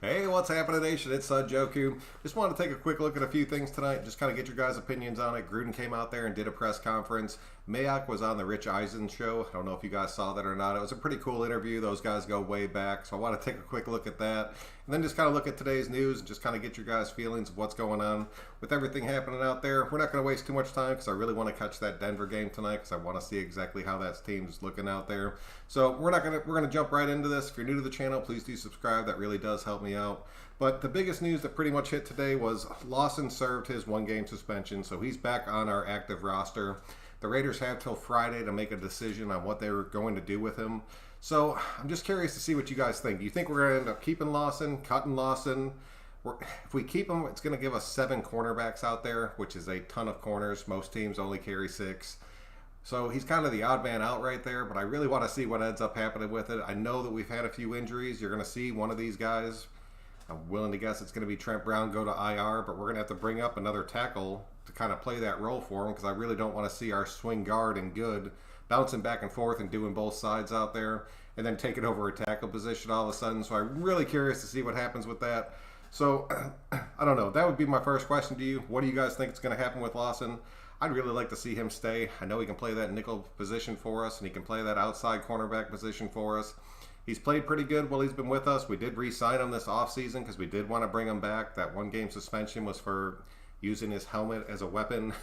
Hey, what's happening, Nation? It's Joku. Just wanted to take a quick look at a few things tonight, just kind of get your guys' opinions on it. Gruden came out there and did a press conference. Mayock was on the Rich Eisen show. I don't know if you guys saw that or not. It was a pretty cool interview. Those guys go way back, so I want to take a quick look at that. And then just kind of look at today's news and just kind of get your guys' feelings of what's going on with everything happening out there. We're not going to waste too much time because I really want to catch that Denver game tonight because I want to see exactly how that team's looking out there. So we're going to jump right into this. If you're new to the channel, please do subscribe. That really does help me out. But the biggest news that pretty much hit today was Lawson served his one-game suspension, so he's back on our active roster. The Raiders have till Friday to make a decision on what they were going to do with him. So I'm just curious to see what you guys think. Do you think we're going to end up keeping Lawson, cutting Lawson? If we keep him, it's going to give us 7 cornerbacks out there, which is a ton of corners. Most teams only carry 6. So he's kind of the odd man out right there, but I really want to see what ends up happening with it. I know that we've had a few injuries. You're going to see one of these guys. I'm willing to guess it's going to be Trent Brown go to IR, but we're going to have to bring up another tackle to kind of play that role for him because I really don't want to see our swing guard and good bouncing back and forth and doing both sides out there and then taking over a tackle position all of a sudden. So I'm really curious to see what happens with that. So I don't know. That would be my first question to you. What do you guys think is going to happen with Lawson? I'd really like to see him stay. I know he can play that nickel position for us and he can play that outside cornerback position for us. He's played pretty good while he's been with us. We did re-sign him this offseason because we did want to bring him back. That one-game suspension was for using his helmet as a weapon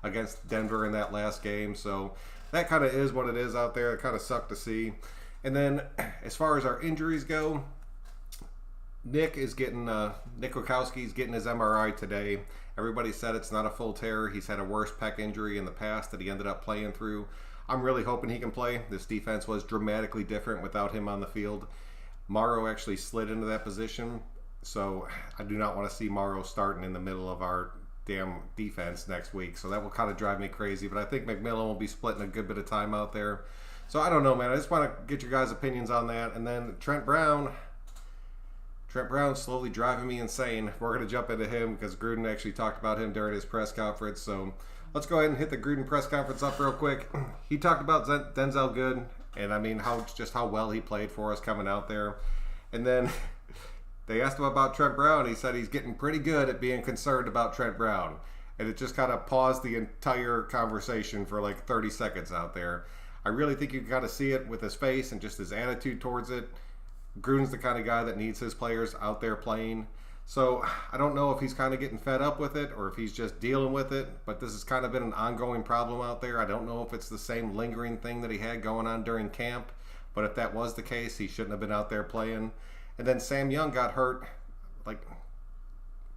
against Denver in that last game. So that kind of is what it is out there. It kind of sucked to see. And then as far as our injuries go, Nick Wachowski's getting his MRI today. Everybody said it's not a full tear. He's had a worse pec injury in the past that he ended up playing through. I'm really hoping he can play. This defense was dramatically different without him on the field. Morrow actually slid into that position, so I do not want to see Morrow starting in the middle of our damn defense next week. So that will kind of drive me crazy, but I think McMillan will be splitting a good bit of time out there. So I don't know, man. I just want to get your guys' opinions on that. And then Trent Brown slowly driving me insane. We're going to jump into him because Gruden actually talked about him during his press conference. So let's go ahead and hit the Gruden press conference up real quick. He talked about Denzel Good and I mean how well he played for us coming out there. And then they asked him about Trent Brown. He said he's getting pretty good at being concerned about Trent Brown. And it just kind of paused the entire conversation for like 30 seconds out there. I really think you can kind of see it with his face and just his attitude towards it. Gruden's the kind of guy that needs his players out there playing. So I don't know if he's kind of getting fed up with it or if he's just dealing with it, but this has kind of been an ongoing problem out there. I don't know if it's the same lingering thing that he had going on during camp, but if that was the case, he shouldn't have been out there playing. And then Sam Young got hurt, like,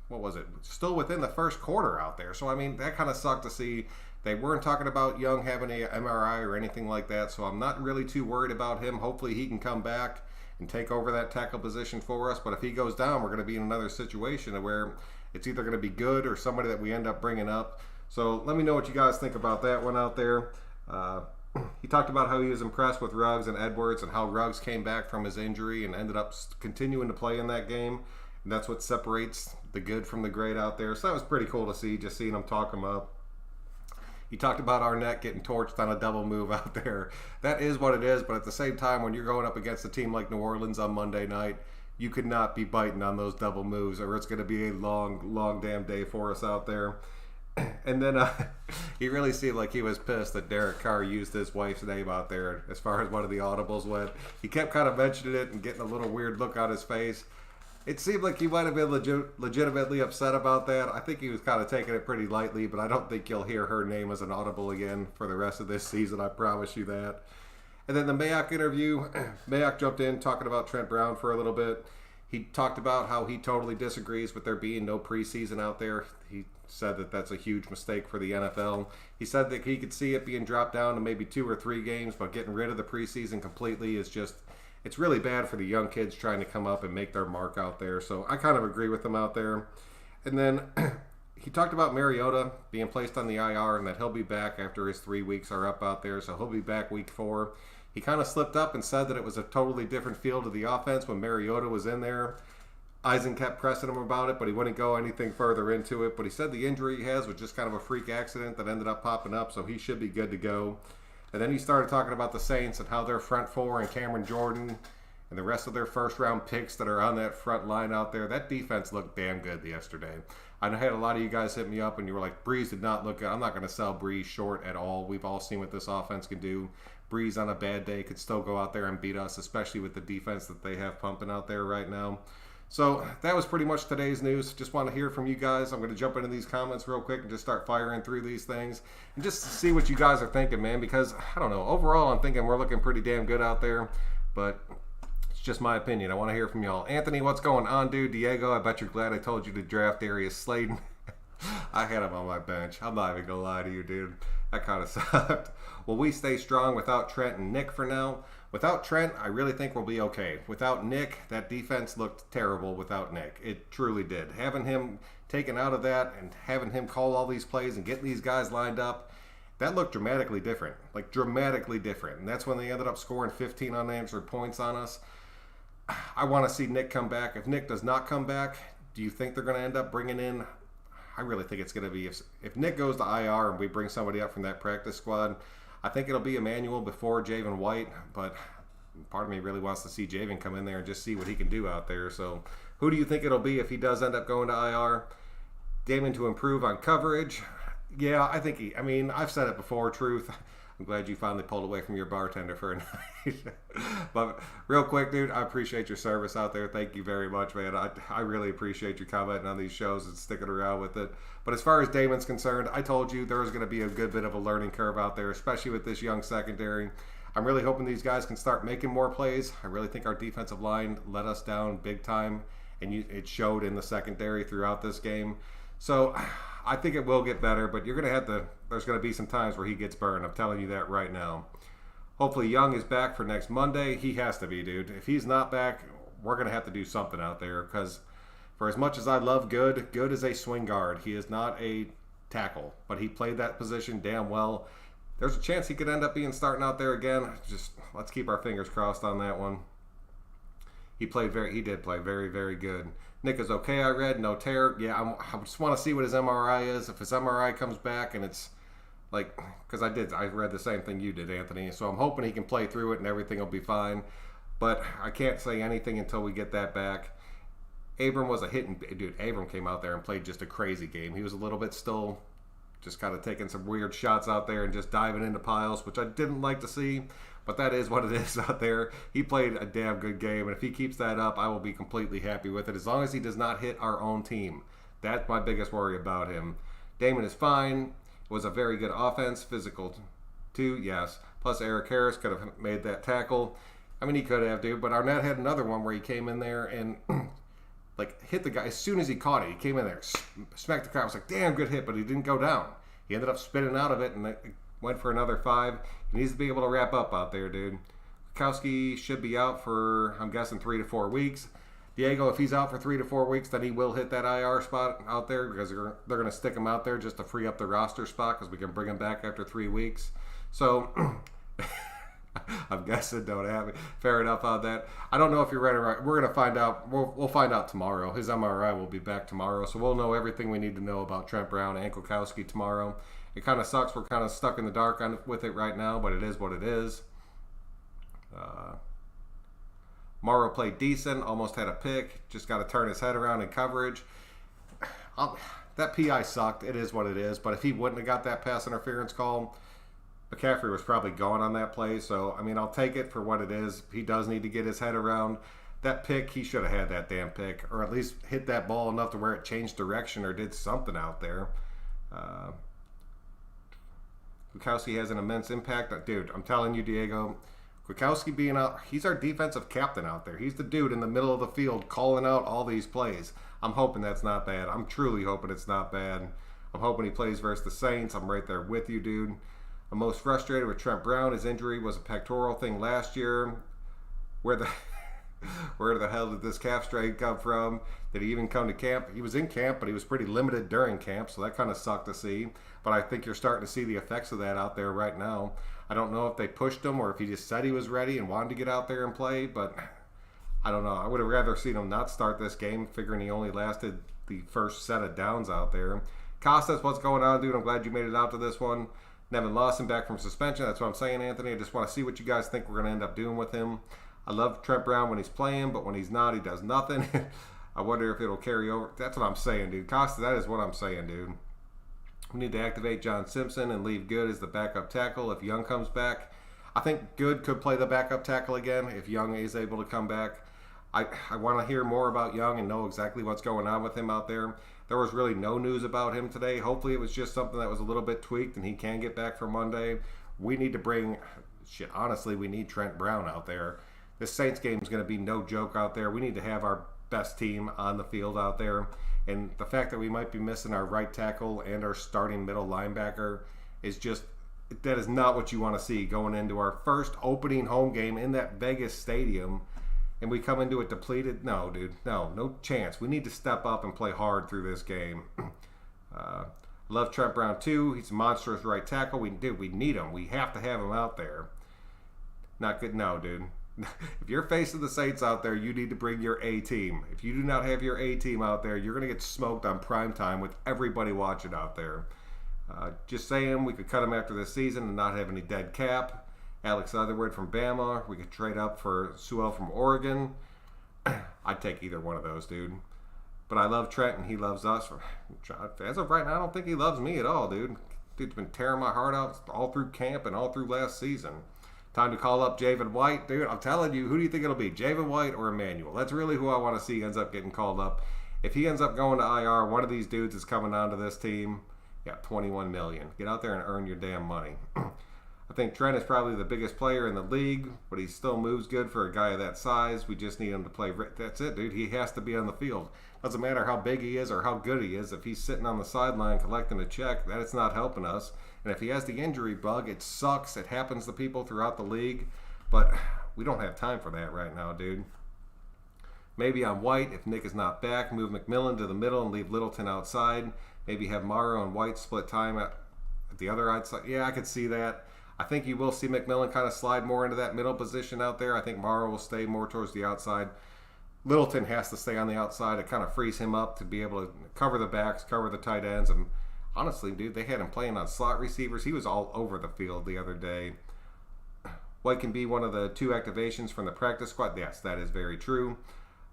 what was it? Still within the first quarter out there. So, I mean, that kind of sucked to see. They weren't talking about Young having an MRI or anything like that, so I'm not really too worried about him. Hopefully he can come back and take over that tackle position for us. But if he goes down, we're going to be in another situation where it's either going to be Good or somebody that we end up bringing up. So let me know what you guys think about that one out there. He talked about how he was impressed with Ruggs and Edwards and how Ruggs came back from his injury and ended up continuing to play in that game. And that's what separates the good from the great out there. So that was pretty cool to see, just seeing him talk him up. He talked about Arnett getting torched on a double move out there. That is what it is, but at the same time, when you're going up against a team like New Orleans on Monday night, you could not be biting on those double moves or it's going to be a long, long damn day for us out there. And then he really seemed like he was pissed that Derek Carr used his wife's name out there as far as one of the audibles went. He kept kind of mentioning it and getting a little weird look on his face. It seemed like he might have been legitimately upset about that. I think he was kind of taking it pretty lightly, but I don't think you'll hear her name as an audible again for the rest of this season. I promise you that. And then the Mayock interview, Mayock jumped in talking about Trent Brown for a little bit. He talked about how he totally disagrees with there being no preseason out there. He said that that's a huge mistake for the NFL. He said that he could see it being dropped down to maybe 2 or 3 games, but getting rid of the preseason completely is just... it's really bad for the young kids trying to come up and make their mark out there. So I kind of agree with him out there. And then he talked about Mariota being placed on the IR and that he'll be back after his 3 weeks are up out there. So he'll be back week 4. He kind of slipped up and said that it was a totally different feel to the offense when Mariota was in there. Eisen kept pressing him about it, but he wouldn't go anything further into it. But he said the injury he has was just kind of a freak accident that ended up popping up, so he should be good to go. And then he started talking about the Saints and how their front four and Cameron Jordan and the rest of their first round picks that are on that front line out there, that defense looked damn good yesterday. I had a lot of you guys hit me up and you were like, Breeze did not look good. I'm not going to sell Breeze short at all. We've all seen what this offense can do. Breeze on a bad day could still go out there and beat us, especially with the defense that they have pumping out there right now. So that was pretty much today's news. Just want to hear from you guys. I'm going to jump into these comments real quick and just start firing through these things and just see what you guys are thinking, man, because I don't know. Overall, I'm thinking we're looking pretty damn good out there, but it's just my opinion. I want to hear from y'all. Anthony, what's going on, dude? Diego, I bet you're glad I told you to draft Darius Slayton. I had him on my bench. I'm not even going to lie to you, dude. That kind of sucked. Will we stay strong without Trent and Nick for now? Without Trent, I really think we'll be okay. Without Nick, that defense looked terrible without Nick. It truly did. Having him taken out of that and having him call all these plays and getting these guys lined up, that looked dramatically different. Like, dramatically different. And that's when they ended up scoring 15 unanswered points on us. I want to see Nick come back. If Nick does not come back, do you think they're going to end up bringing in... I really think it's going to be... If Nick goes to IR and we bring somebody up from that practice squad... I think it'll be Emmanuel before Javen White, but part of me really wants to see Javen come in there and just see what he can do out there. So who do you think it'll be if he does end up going to IR? Damon to improve on coverage. Yeah, I think I've said it before, Truth. I'm glad you finally pulled away from your bartender for a night. But real quick, dude, I appreciate your service out there. Thank you very much, man. I really appreciate you commenting on these shows and sticking around with it. But as far as Damon's concerned, I told you there was going to be a good bit of a learning curve out there, especially with this young secondary. I'm really hoping these guys can start making more plays. I really think our defensive line let us down big time, and it showed in the secondary throughout this game. So I think it will get better, but you're going to there's going to be some times where he gets burned. I'm telling you that right now. Hopefully Young is back for next Monday. He has to be, dude. If he's not back, we're going to have to do something out there because for as much as I love Good is a swing guard. He is not a tackle, but he played that position damn well. There's a chance he could end up being starting out there again. Just let's keep our fingers crossed on that one. He did play very, very good. Nick is okay, I read. No tear. Yeah, I just want to see what his MRI is. If his MRI comes back and it's like, because I read the same thing you did, Anthony. So I'm hoping he can play through it and everything will be fine. But I can't say anything until we get that back. Abram was a hit, and dude, Abram came out there and played just a crazy game. He was a little bit still, just kind of taking some weird shots out there and just diving into piles, which I didn't like to see. But that is what it is out there. He played a damn good game, and if he keeps that up, I will be completely happy with it, as long as he does not hit our own team. That's my biggest worry about him. Damon is fine. It was a very good offense. Physical, too, yes. Plus, Eric Harris could have made that tackle. I mean, he could have, dude. But Arnett had another one where he came in there and hit the guy. As soon as he caught it, he came in there, smacked the crowd. I was like, damn, good hit, but he didn't go down. He ended up spinning out of it and went for another 5. He needs to be able to wrap up out there, dude. Kowski should be out for, I'm guessing, 3 to 4 weeks. Diego, if he's out for 3 to 4 weeks, then he will hit that IR spot out there because they're going to stick him out there just to free up the roster spot because we can bring him back after 3 weeks. So I'm guessing don't have it. Fair enough on that. I don't know if you're right or right. We're going to find out. We'll find out tomorrow. His MRI will be back tomorrow, so we'll know everything we need to know about Trent Brown and Kowski tomorrow. It kind of sucks. We're kind of stuck in the dark with it right now, but it is what it is. Morrow played decent, almost had a pick, just got to turn his head around in coverage. That PI sucked. It is what it is, but if he wouldn't have got that pass interference call, McCaffrey was probably gone on that play. So, I mean, I'll take it for what it is. He does need to get his head around. That pick, he should have had that damn pick, or at least hit that ball enough to where it changed direction or did something out there. Kwiatkowski has an immense impact. Dude, I'm telling you, Diego, Kwiatkowski being out, he's our defensive captain out there. He's the dude in the middle of the field calling out all these plays. I'm hoping that's not bad. I'm truly hoping it's not bad. I'm hoping he plays versus the Saints. I'm right there with you, dude. I'm most frustrated with Trent Brown. His injury was a pectoral thing last year. Where the hell did this calf strain come from? Did he even come to camp? He was in camp, but he was pretty limited during camp, so that kind of sucked to see. But I think you're starting to see the effects of that out there right now. I don't know if they pushed him or if he just said he was ready and wanted to get out there and play, but I don't know. I would have rather seen him not start this game, figuring he only lasted the first set of downs out there. Costas, what's going on, dude? I'm glad you made it out to this one. Nevin Lawson back from suspension. That's what I'm saying, Anthony. I just want to see what you guys think we're going to end up doing with him. I love Trent Brown when he's playing, but when he's not, he does nothing. I wonder if it'll carry over. That's what I'm saying, dude. Costa, that is what I'm saying, dude. We need to activate John Simpson and leave Good as the backup tackle if Young comes back. I think Good could play the backup tackle again if Young is able to come back. I want to hear more about Young and know exactly what's going on with him out there. There was really no news about him today. Hopefully it was just something that was a little bit tweaked and he can get back for Monday. We need to bring, honestly, we need Trent Brown out there. This Saints game is going to be no joke out there. We need to have our best team on the field out there. And the fact that we might be missing our right tackle and our starting middle linebacker is just, that is not what you want to see going into our first opening home game in that Vegas stadium. And we come into it depleted? No, dude. No chance. We need to step up and play hard through this game. Love Trent Brown too. He's a monstrous right tackle. We need him. We have to have him out there. Not good. No, dude. If you're facing the Saints out there, you need to bring your A team. If you do not have your A team out there, you're going to get smoked on prime time with everybody watching out there. Just saying, we could cut him after this season and not have any dead cap. Alex Leatherwood from Bama. We could trade up for Sewell from Oregon. I'd take either one of those, dude. But I love Trent and he loves us. As of right now, I don't think he loves me at all, dude. Dude's been tearing my heart out all through camp and all through last season. Time to call up Javen White. Dude, I'm telling you, who do you think it'll be? Javen White or Emmanuel? That's really who I want to see ends up getting called up. If he ends up going to IR, one of these dudes is coming onto this team. Yeah, $21 million. Get out there and earn your damn money. I think Trent is probably the biggest player in the league, but he still moves good for a guy of that size. We just need him to play. That's it, dude. He has to be on the field. Doesn't matter how big he is or how good he is. If he's sitting on the sideline collecting a check, that is not helping us. And if he has the injury bug, it sucks. It happens to people throughout the league, but we don't have time for that right now, dude. Maybe on White, if Nick is not back, move McMillan to the middle and leave Littleton outside. Maybe have Morrow and White split time at the other outside. Yeah, I could see that. I think you will see McMillan kind of slide more into that middle position out there. I think Morrow will stay more towards the outside. Littleton has to stay on the outside. It kind of frees him up to be able to cover the backs, cover the tight ends. And honestly, dude, they had him playing on slot receivers. He was all over the field the other day. White can be one of the 2 activations from the practice squad. Yes, that is very true.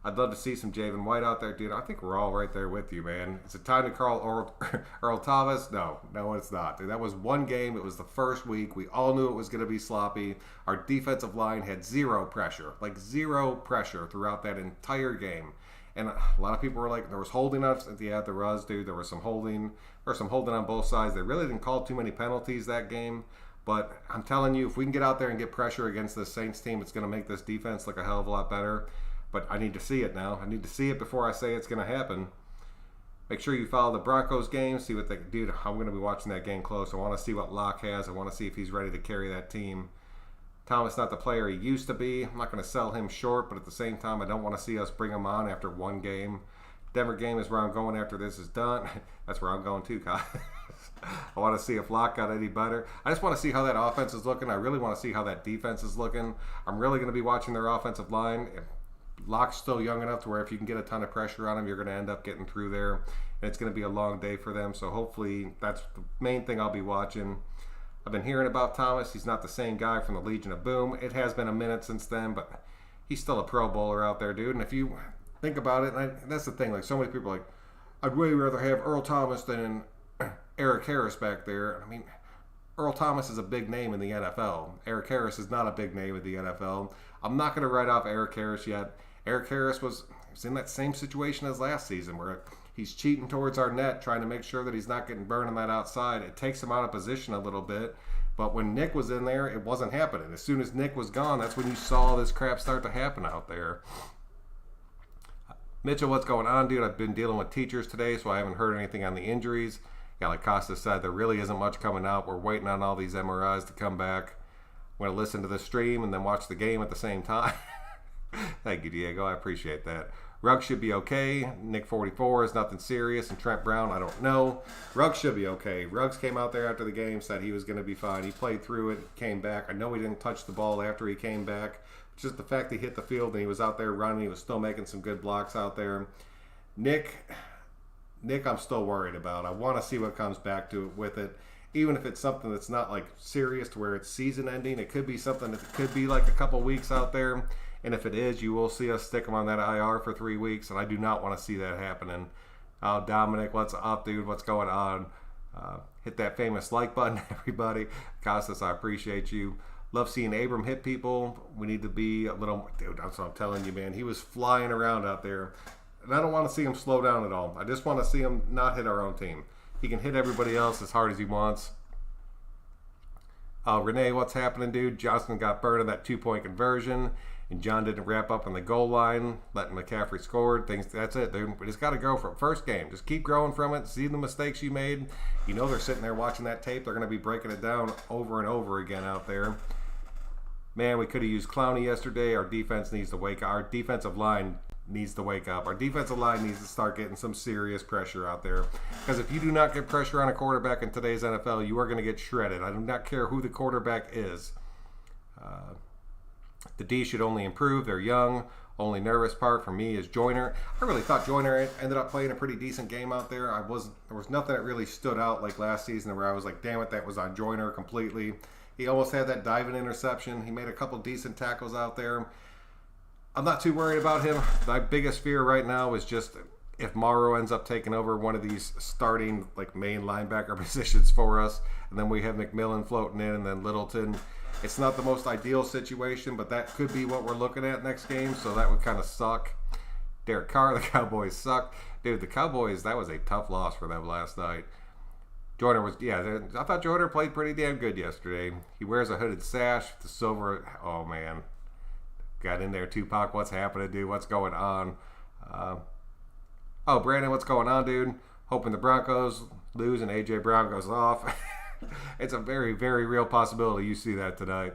I'd love to see some Javen White out there, dude. I think we're all right there with you, man. Is it time to call Earl Thomas? No, it's not, dude. That was one game. It was the first week. We all knew it was going to be sloppy. Our defensive line had zero pressure throughout that entire game. And a lot of people were like, there was holding us. Yeah, there was, dude. There was some holding. There was some holding on both sides. They really didn't call too many penalties that game. But I'm telling you, if we can get out there and get pressure against this Saints team, it's going to make this defense look a hell of a lot better. But I need to see it now. I need to see it before I say it's going to happen. Make sure you follow the Broncos game. See what they do. I'm going to be watching that game close. I want to see what Locke has. I want to see if he's ready to carry that team. Thomas not the player he used to be. I'm not going to sell him short, but at the same time, I don't want to see us bring him on after one game. Denver game is where I'm going after this is done. That's where I'm going too, Kyle. I want to see if Locke got any better. I just want to see how that offense is looking. I really want to see how that defense is looking. I'm really going to be watching their offensive line. Locke's still young enough to where if you can get a ton of pressure on him, you're going to end up getting through there. And it's going to be a long day for them. So hopefully that's the main thing I'll be watching. I've been hearing about Thomas. He's not the same guy from the Legion of Boom. It has been a minute since then, but he's still a Pro Bowler out there, dude. And if you think about it, and that's the thing. Like, so many people are like, I'd way rather have Earl Thomas than Eric Harris back there. I mean, Earl Thomas is a big name in the NFL. Eric Harris is not a big name in the NFL. I'm not going to write off Eric Harris yet. Eric Harris was in that same situation as last season where he's cheating towards our net, trying to make sure that he's not getting burned on that outside. It takes him out of position a little bit. But when Nick was in there, it wasn't happening. As soon as Nick was gone, that's when you saw this crap start to happen out there. Mitchell, what's going on, dude? I've been dealing with teachers today, so I haven't heard anything on the injuries. Yeah, like Costa said, there really isn't much coming out. We're waiting on all these MRIs to come back. I'm going to listen to the stream and then watch the game at the same time. Thank you, Diego. I appreciate that. Ruggs should be okay. Nick 44 is nothing serious. And Trent Brown, I don't know. Ruggs should be okay. Ruggs came out there after the game, said he was going to be fine. He played through it, came back. I know he didn't touch the ball after he came back. Just the fact he hit the field and he was out there running. He was still making some good blocks out there. Nick, I'm still worried about. I want to see what comes back to it with it. Even if it's something that's not like serious to where it's season ending, it could be something that could be like a couple weeks out there. And if it is, you will see us stick him on that IR for 3 weeks, and I do not want to see that happening. Dominic, what's up, dude? What's going on? Hit that famous like button, everybody. Costas, I appreciate you. Love seeing Abram hit people. We need to be a little... Dude, that's what I'm telling you, man. He was flying around out there. And I don't want to see him slow down at all. I just want to see him not hit our own team. He can hit everybody else as hard as he wants. Renee, what's happening, dude? Johnson got burned on that 2-point conversion. And John didn't wrap up on the goal line. Letting McCaffrey scored. That's it, dude. We just got to go from first game. Just keep growing from it. See the mistakes you made. You know they're sitting there watching that tape. They're going to be breaking it down over and over again out there. Man, we could have used Clowney yesterday. Our defense needs to wake up. Our defensive line needs to wake up. Our defensive line needs to start getting some serious pressure out there. Because if you do not get pressure on a quarterback in today's NFL, you are going to get shredded. I do not care who the quarterback is. The D should only improve. They're young. Only nervous part for me is Joyner. I really thought Joyner ended up playing a pretty decent game out there. There was nothing that really stood out like last season where I was like, damn it, that was on Joyner completely. He almost had that diving interception. He made a couple decent tackles out there. I'm not too worried about him. My biggest fear right now is just if Morrow ends up taking over one of these starting like main linebacker positions for us, and then we have McMillan floating in, and then Littleton. It's not the most ideal situation, but that could be what we're looking at next game, so that would kind of suck. Derek Carr, the Cowboys suck. Dude, the Cowboys, that was a tough loss for them last night. Joyner I thought Joyner played pretty damn good yesterday. He wears a hooded sash, the silver. Oh, man. Got in there, Tupac. What's happening, dude? What's going on? Brandon, what's going on, dude? Hoping the Broncos lose and A.J. Brown goes off. It's a very, very real possibility you see that tonight.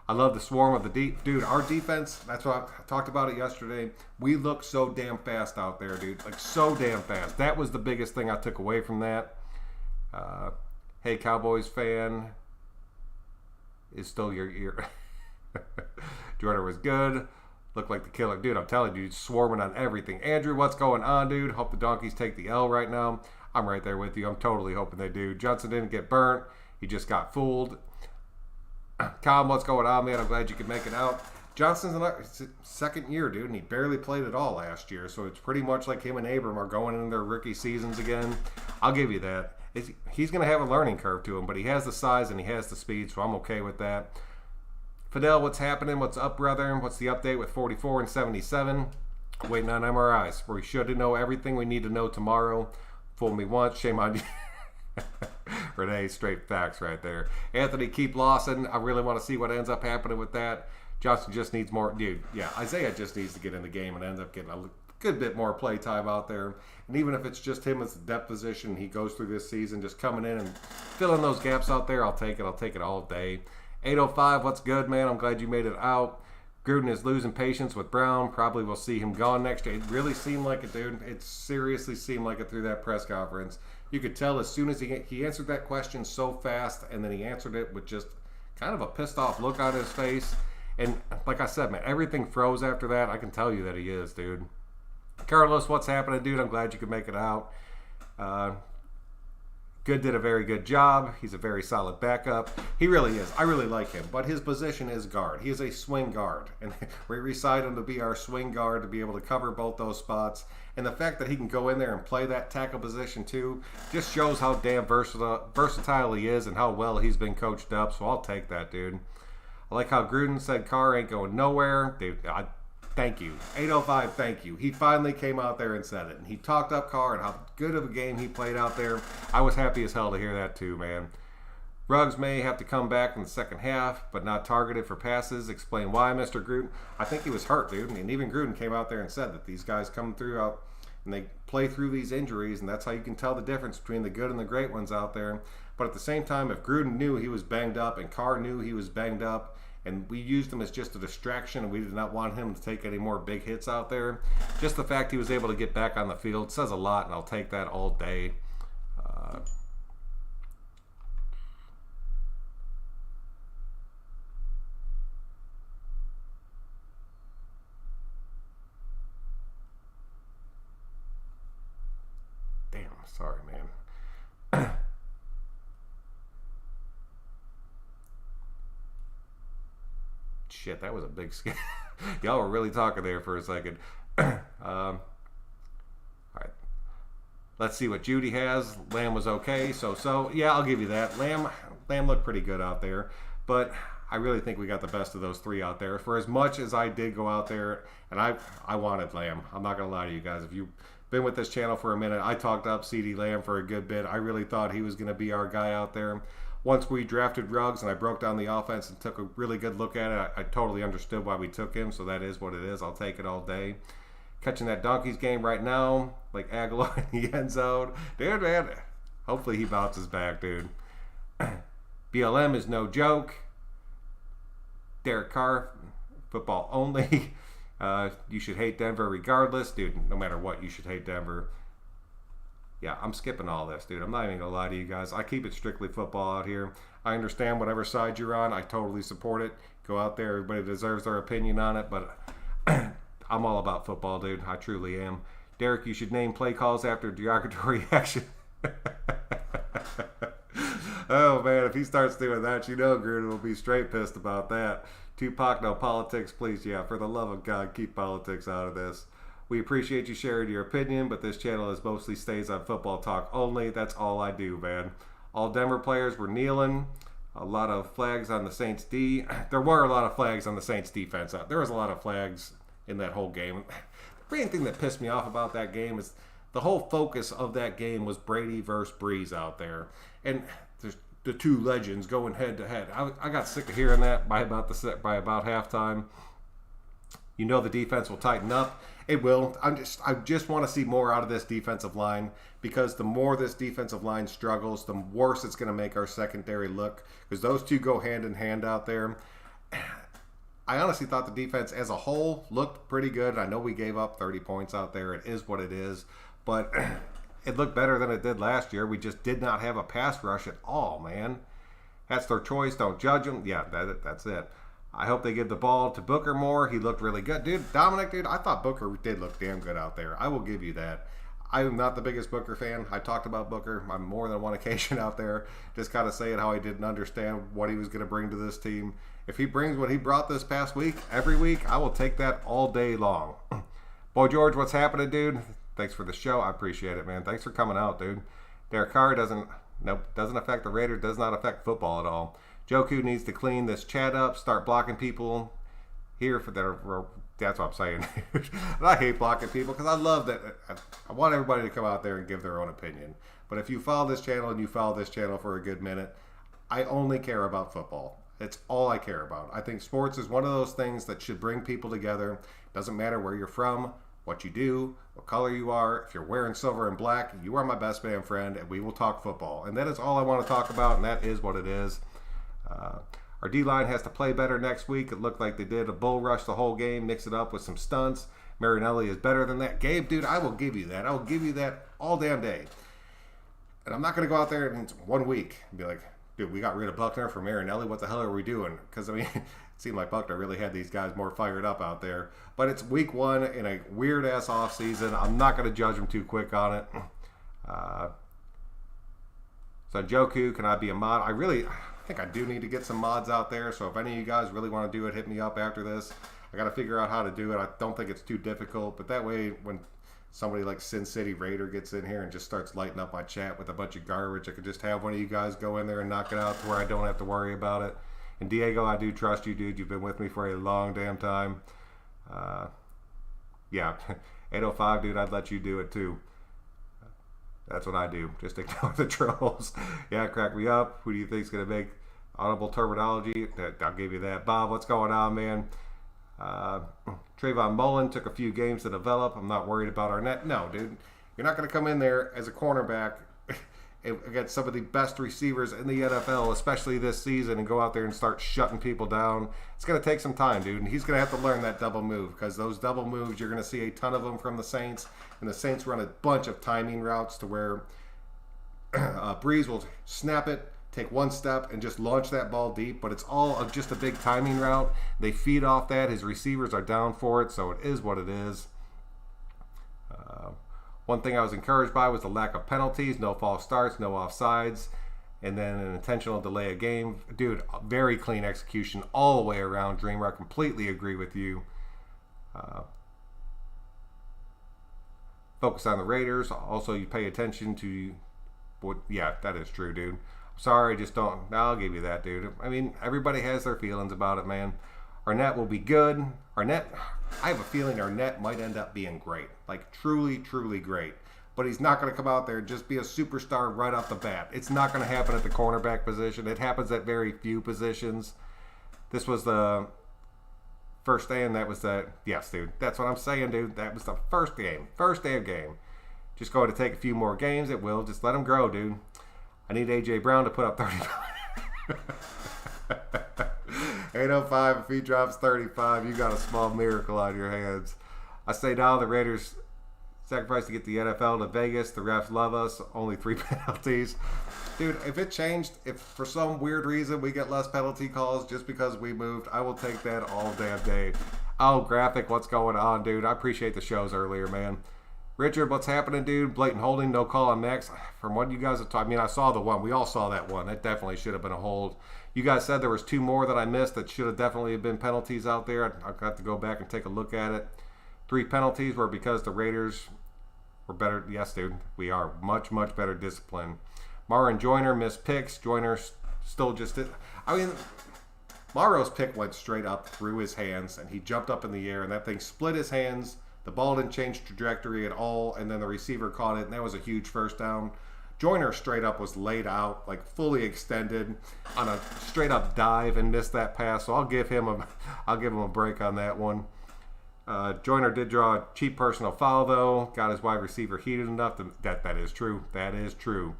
I love the swarm of the deep. Dude, our defense, that's what I talked about it yesterday. We look so damn fast out there, dude. Like, so damn fast. That was the biggest thing I took away from that. Hey, Cowboys fan, is still your ear. Jordan was good. Looked like the killer. Dude, I'm telling you, swarming on everything. Andrew, what's going on, dude? Hope the Donkeys take the L right now. I'm right there with you. I'm totally hoping they do. Johnson didn't get burnt. He just got fooled. Colin, what's going on, man? I'm glad you could make it out. Johnson's in his second year, dude, and he barely played at all last year. So it's pretty much like him and Abram are going into their rookie seasons again. I'll give you that. He's going to have a learning curve to him, but he has the size and he has the speed, so I'm okay with that. Fidel, what's happening? What's up, brother? What's the update with 44 and 77? Waiting on MRIs. We should know everything we need to know tomorrow. Fool me once, shame on you. Renee, straight facts right there. Anthony, keep Lawson. I really want to see what ends up happening with that. Johnson just needs more. Dude, yeah, Isaiah just needs to get in the game and ends up getting a good bit more play time out there. And even if it's just him as the depth position, he goes through this season just coming in and filling those gaps out there. I'll take it. I'll take it all day. 805, what's good, man? I'm glad you made it out. Gruden is losing patience with Brown. Probably will see him gone next year. It really seemed like it, dude. It seriously seemed like it through that press conference. You could tell as soon as he answered that question so fast, and then he answered it with just kind of a pissed off look on his face. And like I said, man, everything froze after that. I can tell you that he is, dude. Carlos, what's happening, dude? I'm glad you could make it out. Good did a very good job. He's a very solid backup. He really is. I really like him. But his position is guard. He is a swing guard. And we re-signed him to be our swing guard to be able to cover both those spots. And the fact that he can go in there and play that tackle position too just shows how damn versatile he is and how well he's been coached up. So I'll take that, dude. I like how Gruden said Carr ain't going nowhere. Dude, thank you. 805, thank you. He finally came out there and said it. And he talked up Carr and how good of a game he played out there. I was happy as hell to hear that too, man. Ruggs may have to come back in the second half, but not targeted for passes. Explain why, Mr. Gruden. I think he was hurt, dude. And even Gruden came out there and said that these guys come through out and they play through these injuries, and that's how you can tell the difference between the good and the great ones out there. But at the same time, if Gruden knew he was banged up and Carr knew he was banged up, and we used him as just a distraction, and we did not want him to take any more big hits out there, just the fact he was able to get back on the field says a lot, and I'll take that all day. Damn, sorry, man. shit, that was a big scare. Y'all were really talking there for a second. All right. Let's see what Judy has. Lamb was okay. So. Yeah, I'll give you that. Lamb looked pretty good out there. But I really think we got the best of those three out there. For as much as I did go out there, and I wanted Lamb. I'm not going to lie to you guys. If you've been with this channel for a minute, I talked up CeeDee Lamb for a good bit. I really thought he was going to be our guy out there. Once we drafted Ruggs and I broke down the offense and took a really good look at it, I totally understood why we took him. So that is what it is. I'll take it all day. Catching that Donkeys game right now, like Aguilar in the end zone. Dude, man, hopefully he bounces back, dude. BLM is no joke. Derek Carr, football only. You should hate Denver regardless. Dude, no matter what, you should hate Denver. Yeah, I'm skipping all this, dude. I'm not even going to lie to you guys. I keep it strictly football out here. I understand whatever side you're on. I totally support it. Go out there. Everybody deserves their opinion on it, but I'm all about football, dude. I truly am. Derek, you should name play calls after derogatory action. Oh, man, if he starts doing that, you know Gruden will be straight pissed about that. Tupac, no politics, please. Yeah, for the love of God, keep politics out of this. We appreciate you sharing your opinion, but this channel is mostly stays on football talk only. That's all I do, man. All Denver players were kneeling. A lot of flags on the Saints D. There were a lot of flags on the Saints defense. There was a lot of flags in that whole game. The main thing that pissed me off about that game is the whole focus of that game was Brady versus Breeze out there. And there's the two legends going head to head. I got sick of hearing that by about halftime. You know the defense will tighten up. It will. I just want to see more out of this defensive line, because the more this defensive line struggles, the worse it's going to make our secondary look, because those two go hand in hand out there. I honestly thought the defense as a whole looked pretty good. I know we gave up 30 points out there. It is what it is. But it looked better than it did last year. We just did not have a pass rush at all, man. That's their choice. Don't judge them. Yeah, that's it. I hope they give the ball to Booker more. He looked really good. Dude, Dominic, dude, I thought Booker did look damn good out there. I will give you that. I'm not the biggest Booker fan. I talked about Booker on more than one occasion out there, just kind of saying how I didn't understand what he was going to bring to this team. If he brings what he brought this past week, every week, I will take that all day long. Boy, George, what's happening, dude? Thanks for the show. I appreciate it, man. Thanks for coming out, dude. Derek Carr doesn't affect the Raiders, does not affect football at all. Joku needs to clean this chat up, start blocking people here for their. That's what I'm saying. I hate blocking people because I love that. I want everybody to come out there and give their own opinion. But if you follow this channel and you follow this channel for a good minute, I only care about football. It's all I care about. I think sports is one of those things that should bring people together. Doesn't matter where you're from, what you do, what color you are. If you're wearing silver and black, you are my best man friend, and we will talk football. And that is all I want to talk about, and that is what it is. Our D-line has to play better next week. It looked like they did a bull rush the whole game, mix it up with some stunts. Marinelli is better than that. Gabe, dude, I will give you that. I will give you that all damn day. And I'm not going to go out there in 1 week and be like, dude, we got rid of Buckner for Marinelli. What the hell are we doing? Because, I mean, it seemed like Buckner really had these guys more fired up out there. But it's week one in a weird-ass offseason. I'm not going to judge them too quick on it. So, Joku, can I be a mod? I think I do need to get some mods out there. So if any of you guys really want to do it, hit me up after this. I got to figure out how to do it. I don't think it's too difficult. But that way, when somebody like Sin City Raider gets in here and just starts lighting up my chat with a bunch of garbage, I could just have one of you guys go in there and knock it out to where I don't have to worry about it. And Diego, I do trust you, dude. You've been with me for a long damn time. Yeah, 805, dude, I'd let you do it too. That's what I do. Just ignore the trolls. Yeah, crack me up. Who do you think's going to make audible terminology? I'll give you that. Bob, what's going on, man? Trayvon Mullen took a few games to develop. I'm not worried about our net. No, dude. You're not going to come in there as a cornerback against some of the best receivers in the NFL, especially this season, and go out there and start shutting people down. It's going to take some time, dude. And he's going to have to learn that double move, because those double moves, you're going to see a ton of them from the Saints. And the Saints run a bunch of timing routes to where Breeze will snap it, take one step, and just launch that ball deep. But it's all just a big timing route. They feed off that. His receivers are down for it, so it is what it is. One thing I was encouraged by was the lack of penalties, no false starts, no offsides. and then an intentional delay of game. Dude, very clean execution all the way around, Dreamer. I completely agree with you. Focus on the Raiders. Also, you pay attention to what. Yeah, that is true, dude. Sorry, just don't. I'll give you that, dude. I mean, everybody has their feelings about it, man. Arnett will be good. Arnett, I have a feeling Arnett might end up being great. Like, truly, truly great. But he's not going to come out there and just be a superstar right off the bat. It's not going to happen at the cornerback position. It happens at very few positions. This was the first day, and that was the... Yes, dude. That's what I'm saying, dude. That was the first game. First day of game. Just going to take a few more games. It will. Just let him grow, dude. I need A.J. Brown to put up 35. 805, if he drops 35, you got a small miracle on your hands. I say now the Raiders sacrifice to get the NFL to Vegas. The refs love us. Only 3 penalties. Dude, if it changed, if for some weird reason we get less penalty calls just because we moved, I will take that all damn day. Oh, Graphic, what's going on, dude? I appreciate the shows earlier, man. Richard, what's happening, dude? Blatant holding, no call on Max. From what you guys have talked, I mean, I saw the one. We all saw that one. That definitely should have been a hold. You guys said there was 2 more that I missed that should have definitely been penalties out there. I've got to go back and take a look at it. 3 penalties were because the Raiders were better. Yes, dude, we are much, much better disciplined. Mara and Joyner missed picks. Joyner still just did. I mean, Morrow's pick went straight up through his hands, and he jumped up in the air, and that thing split his hands. The ball didn't change trajectory at all, and then the receiver caught it, and that was a huge first down. Joyner straight up was laid out, like fully extended on a straight up dive and missed that pass. So I'll give him a break on that one. Joyner did draw a cheap personal foul though. Got his wide receiver heated enough. That is true. That is true.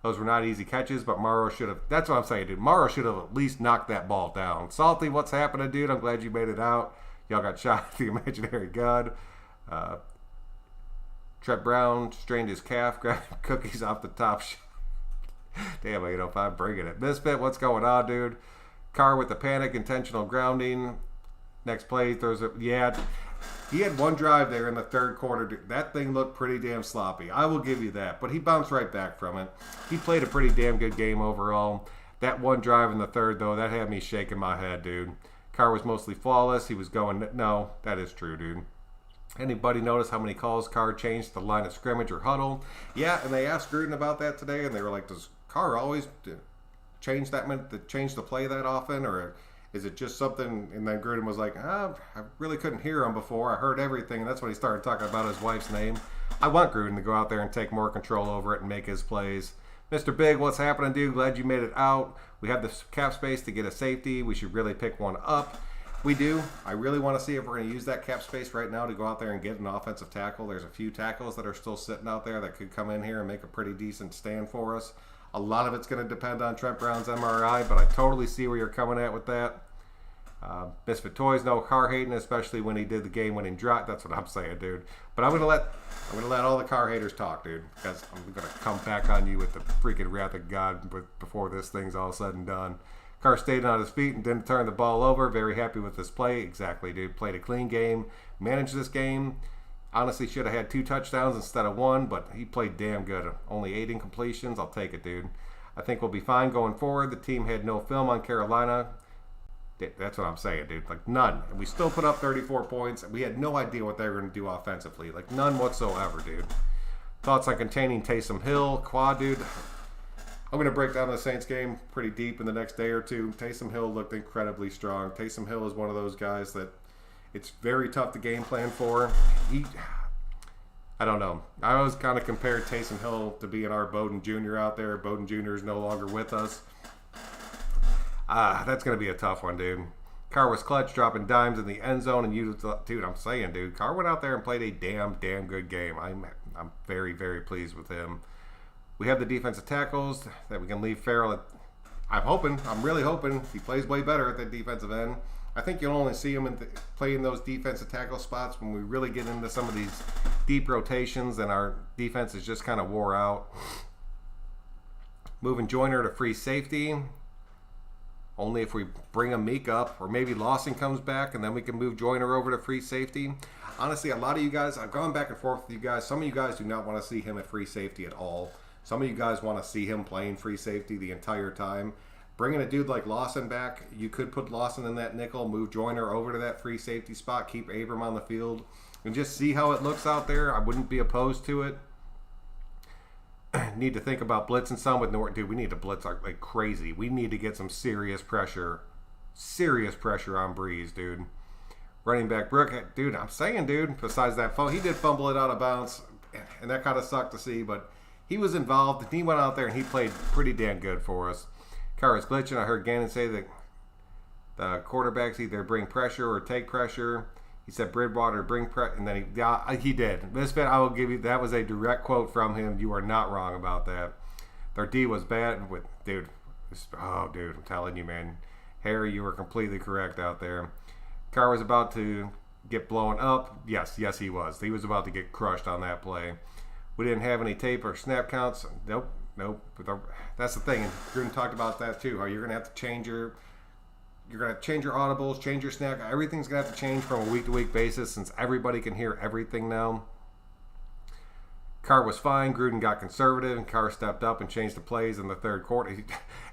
Those were not easy catches, but Morrow should have. That's what I'm saying, dude. Morrow should have at least knocked that ball down. Salty, what's happening, dude? I'm glad you made it out. Y'all got shot at the imaginary god. Trent Brown strained his calf, grabbing cookies off the top shelf. Damn, 805 bringing it. Misfit, what's going on, dude? Carr with the panic, intentional grounding. Next play, throws it. Yeah, he had one drive there in the third quarter. That thing looked pretty damn sloppy. I will give you that. But he bounced right back from it. He played a pretty damn good game overall. That one drive in the third, though, that had me shaking my head, dude. Carr was mostly flawless. He was going... No, that is true, dude. Anybody notice how many calls Carr changed the line of scrimmage or huddle? Yeah, and they asked Gruden about that today, and they were like, does Carr always change the play that often, or is it just something? And then Gruden was like, I really couldn't hear him before. I heard everything, and that's when he started talking about his wife's name. I want Gruden to go out there and take more control over it and make his plays. Mr. Big, what's happening, dude? Glad you made it out. We have the cap space to get a safety. We should really pick one up. We do. I really want to see if we're going to use that cap space right now to go out there and get an offensive tackle. There's a few tackles that are still sitting out there that could come in here and make a pretty decent stand for us. A lot of it's going to depend on Trent Brown's MRI, but I totally see where you're coming at with that. Misfit Toys, no Carr hating, especially when he did the game-winning drop. That's what I'm saying, dude. But I'm gonna let all the Carr haters talk, dude, because I'm gonna come back on you with the freaking wrath of God before this thing's all said and done. Carr stayed on his feet and didn't turn the ball over. Very happy with this play. Exactly, dude. Played a clean game. Managed this game. Honestly, should have had 2 touchdowns instead of 1, but he played damn good. Only 8 incompletions. I'll take it, dude. I think we'll be fine going forward. The team had no film on Carolina. That's what I'm saying, dude. Like, none. And we still put up 34 points. We had no idea what they were going to do offensively. Like, none whatsoever, dude. Thoughts on containing Taysom Hill? Quad, dude. I'm going to break down the Saints game pretty deep in the next day or two. Taysom Hill looked incredibly strong. Taysom Hill is one of those guys that it's very tough to game plan for. I don't know. I always kind of compared Taysom Hill to being our Bowden Jr. out there. Bowden Jr. is no longer with us. That's going to be a tough one, dude. Carr was clutch, dropping dimes in the end zone. And dude, I'm saying, dude, Carr went out there and played a damn good game. I'm very, very pleased with him. We have the defensive tackles that we can leave Farrell. I'm really hoping he plays way better at the defensive end. I think you'll only see him playing those defensive tackle spots when we really get into some of these deep rotations and our defense is just kind of wore out. Moving Joyner to free safety. Only if we bring a Meek up, or maybe Lawson comes back, and then we can move Joyner over to free safety. Honestly, a lot of you guys, I've gone back and forth with you guys. Some of you guys do not want to see him at free safety at all. Some of you guys want to see him playing free safety the entire time. Bringing a dude like Lawson back, you could put Lawson in that nickel, move Joyner over to that free safety spot, keep Abram on the field, and just see how it looks out there. I wouldn't be opposed to it. Need to think about blitzing some with Norton. Dude, we need to blitz like crazy. We need to get some serious pressure on Breeze, dude. Running back Brook, dude, I'm saying, dude, besides that, he did fumble it out of bounds, and that kind of sucked to see, but he was involved, and he went out there, and he played pretty damn good for us. Car was glitching. I heard Gannon say that the quarterbacks either bring pressure or take pressure. He said Bridgewater bring pressure, and then he did. Misfit, I will give you, that was a direct quote from him. You are not wrong about that. Their D was bad with, dude, I'm telling you, man. Harry, you were completely correct out there. Carr was about to get blown up. Yes, he was. He was about to get crushed on that play. We didn't have any tape or snap counts. Nope. But that's the thing, and Gruden talked about that too. How you're gonna have to change your audibles, change your snap. Everything's gonna have to change from a week-to-week basis since everybody can hear everything now. Carr was fine. Gruden got conservative, and Carr stepped up and changed the plays in the third quarter.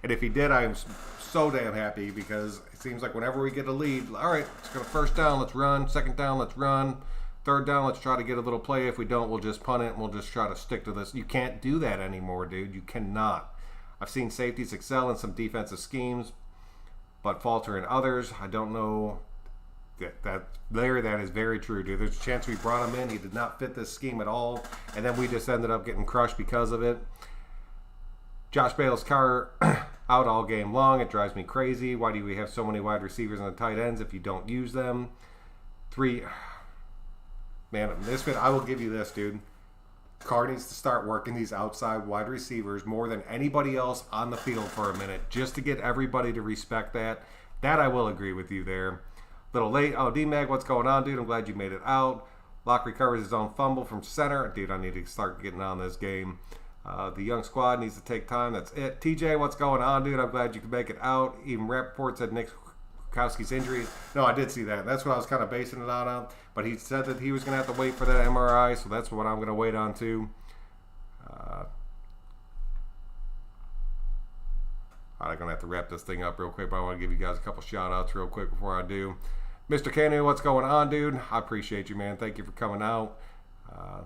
And if he did, I am so damn happy because it seems like whenever we get a lead, all right, it's going to first down, let's run. Second down, let's run. Third down, let's try to get a little play. If we don't, we'll just punt it, and we'll just try to stick to this. You can't do that anymore, dude. You cannot. I've seen safeties excel in some defensive schemes, but falter in others. I don't know. That is very true, dude. There's a chance we brought him in. He did not fit this scheme at all, and then we just ended up getting crushed because of it. Josh Bale's car out all game long. It drives me crazy. Why do we have so many wide receivers and tight ends if you don't use them? Man, Misfit, I will give you this, dude. Carr needs to start working these outside wide receivers more than anybody else on the field for a minute, just to get everybody to respect that. That I will agree with you there. Little late. Oh, D-Mag, what's going on, dude? I'm glad you made it out. Locke recovers his own fumble from center. Dude, I need to start getting on this game. The young squad needs to take time. That's it. TJ, what's going on, dude? I'm glad you could make it out. Even Rappaport said Nick Kowski's injury. No, I did see that. That's what I was kind of basing it on. But he said that he was going to have to wait for that MRI, so that's what I'm going to wait on, too. I'm going to have to wrap this thing up real quick, but I want to give you guys a couple shout-outs real quick before I do. Mr. Canu, what's going on, dude? I appreciate you, man. Thank you for coming out.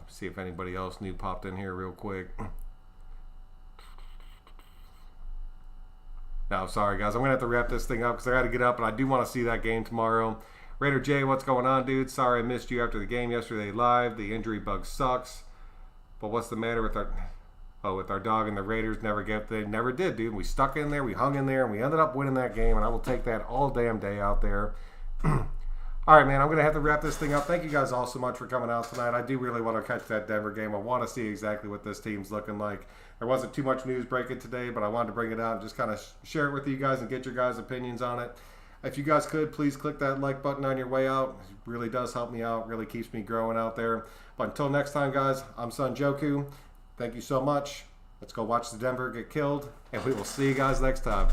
See if anybody else new popped in here real quick. No, sorry, guys. I'm going to have to wrap this thing up because I got to get up, and I do want to see that game tomorrow. Raider J, what's going on, dude? Sorry I missed you after the game yesterday live. The injury bug sucks. But what's the matter with our dog and the Raiders? They never did, dude. We stuck in there, we hung in there, and we ended up winning that game, and I will take that all damn day out there. All right, man, I'm going to have to wrap this thing up. Thank you guys all so much for coming out tonight. I do really want to catch that Denver game. I want to see exactly what this team's looking like. There wasn't too much news breaking today, but I wanted to bring it out and just kind of share it with you guys and get your guys' opinions on it. If you guys could, please click that like button on your way out. It really does help me out. Really keeps me growing out there. But until next time, guys, I'm Son Joku. Thank you so much. Let's go watch the Denver get killed, and we will see you guys next time.